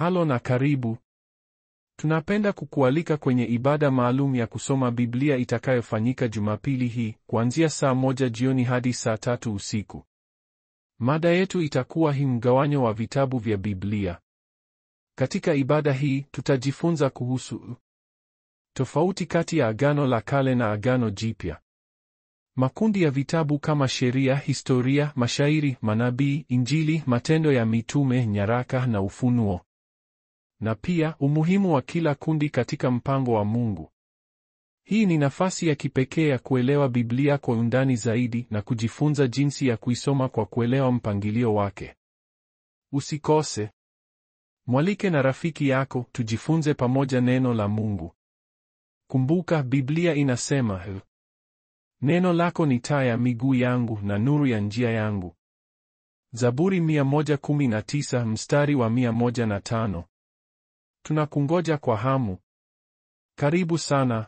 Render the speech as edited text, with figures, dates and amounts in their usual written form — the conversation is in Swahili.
Halo na karibu. Tunapenda kukualika kwenye ibada maalum ya kusoma Biblia itakayofanyika Jumapili hii, kuanzia saa 1 jioni hadi saa 3 usiku. Mada yetu itakuwa mgawanyo wa vitabu vya Biblia. Katika ibada hii, tutajifunza kuhusu tofauti kati ya Agano la Kale na Agano Jipya. Makundi ya vitabu kama sheria, historia, mashairi, manabii, Injili, matendo ya mitume, nyaraka na ufunuo. Na pia umuhimu wa kila kundi katika mpango wa Mungu. Hii ni nafasi ya kipekee ya kuelewa Biblia kwa undani zaidi na kujifunza jinsi ya kuisoma kwa kuelewa mpangilio wake. Usikose. Mwalike na rafiki yako, tujifunze pamoja neno la Mungu. Kumbuka, Biblia inasema, neno lako ni taa ya miguu yangu na nuru ya njia yangu. Zaburi 119 mstari wa 105. Tunakungoja kwa hamu. Karibu sana.